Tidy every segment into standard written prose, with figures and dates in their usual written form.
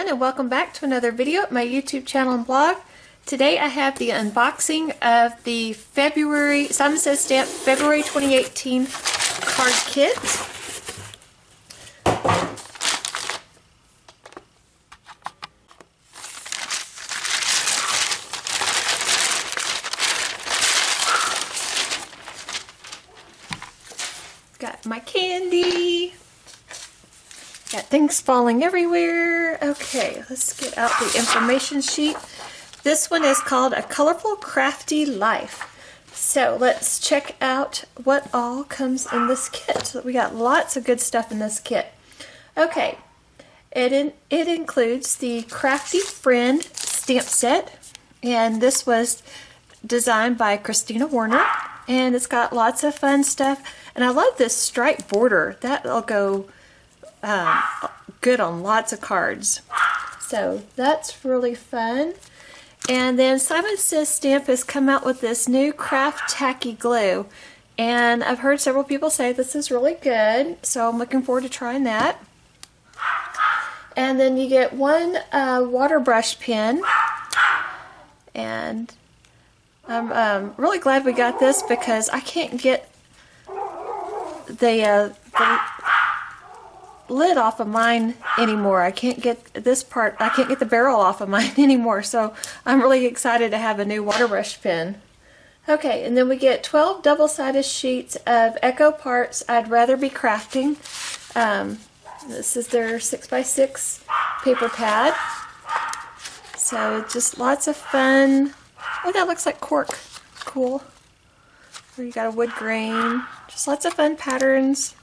everyone, and welcome back to another video at my YouTube channel and blog. Today I have the unboxing of the Simon Says Stamp February 2018 card kit. Got my candy. Got things falling everywhere. Okay, let's get out the information sheet. This one is called A Colorful Crafty Life. So let's check out what all comes in this kit. So we got lots of good stuff in this kit. Okay, it includes the Crafty Friend stamp set, and this was designed by Christina Warner, and it's got lots of fun stuff. And I love this stripe border. That'll go good on lots of cards. So that's really fun. And then Simon Says Stamp has come out with this new craft tacky glue, and I've heard several people say this is really good, so I'm looking forward to trying that. And then you get one water brush pen, and I'm really glad we got this because I can't get the lid off of mine anymore. I can't get this part, I can't get the barrel off of mine anymore, so I'm really excited to have a new water brush pen. Okay, and then we get 12 double-sided sheets of Echo Parts I'd Rather Be Crafting. This is their 6x6 paper pad. So just lots of fun. Oh, that looks like cork. Cool. Where you got a wood grain. Just lots of fun patterns.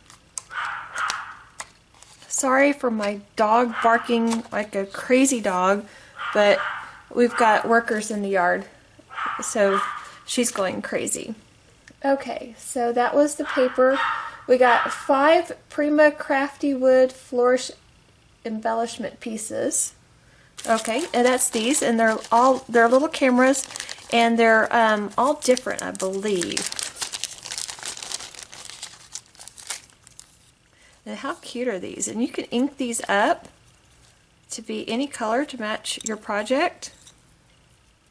Sorry for my dog barking like a crazy dog, but we've got workers in the yard, so she's going crazy. Okay, so that was the paper. We got 5 Prima Crafty Wood Flourish embellishment pieces. Okay, and that's these, and they're little cameras, and they're all different, I believe. And how cute are these? And you can ink these up to be any color to match your project.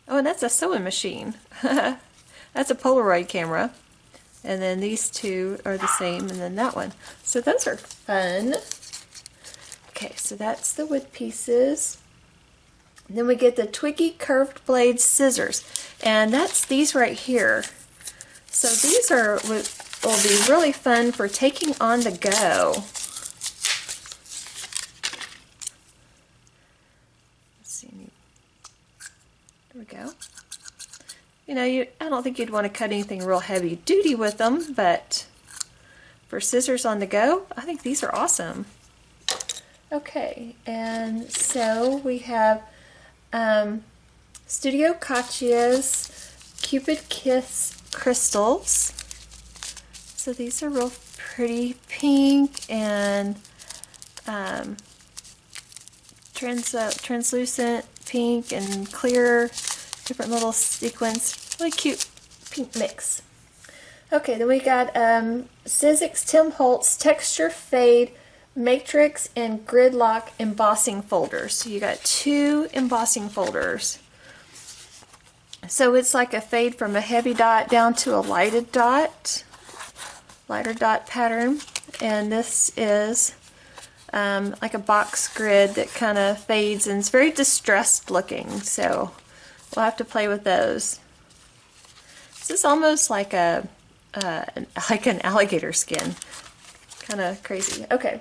Oh, and that's a sewing machine. That's a Polaroid camera. And then these two are the same, and then that one. So those are fun. Okay, so that's the wood pieces. And then we get the Twiggy curved blade scissors. And that's these right here. So these will be really fun for taking on the go. Let's see. There we go. You know, I don't think you'd want to cut anything real heavy duty with them, but for scissors on the go, I think these are awesome. Okay, and so we have Studio Katia's Cupid Kiss crystals. So these are real pretty pink and translucent pink and clear, different little sequins. Really cute pink mix. Okay, then we got Sizzix Tim Holtz Texture Fade Matrix and Gridlock embossing folders. So you got 2 embossing folders. So it's like a fade from a heavy dot down to a lighter dot pattern, and this is like a box grid that kind of fades and it's very distressed looking, so we'll have to play with those. This is almost like an alligator skin, kind of crazy. Okay,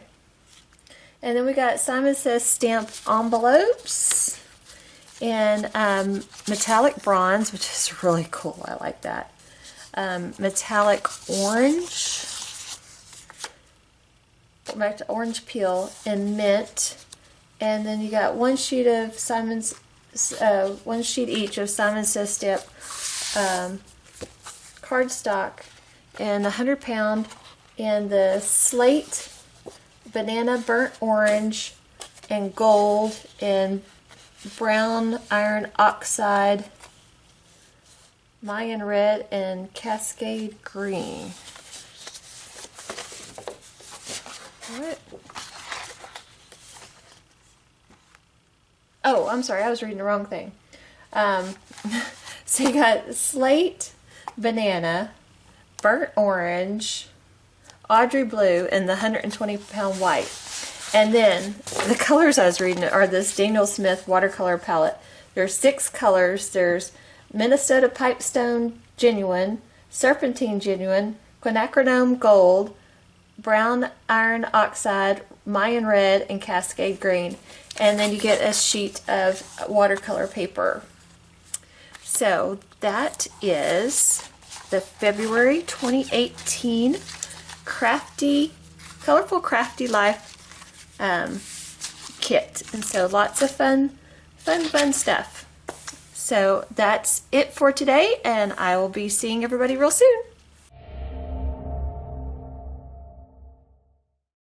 and then we got Simon Says Stamp envelopes in metallic bronze, which is really cool. I like that. Metallic orange, back to orange peel, and mint, and then you got one sheet of one sheet each of Simon Says Stamp cardstock, and 100 pound, and the slate, banana, burnt orange, and gold, and brown iron oxide, Mayan red, and Cascade green. What? Oh, I'm sorry, I was reading the wrong thing. So you got Slate, Banana, Burnt Orange, Audrey Blue, and the 120-pound White. And then the colors I was reading are this Daniel Smith watercolor palette. There's 6 colors. There's Minnesota Pipestone Genuine, Serpentine Genuine, Quinacridone Gold, Brown Iron Oxide, Mayan Red, and Cascade Green. And then you get a sheet of watercolor paper. So that is the February 2018 Crafty, Colorful Crafty Life kit. And so lots of fun stuff. So that's it for today, and I will be seeing everybody real soon.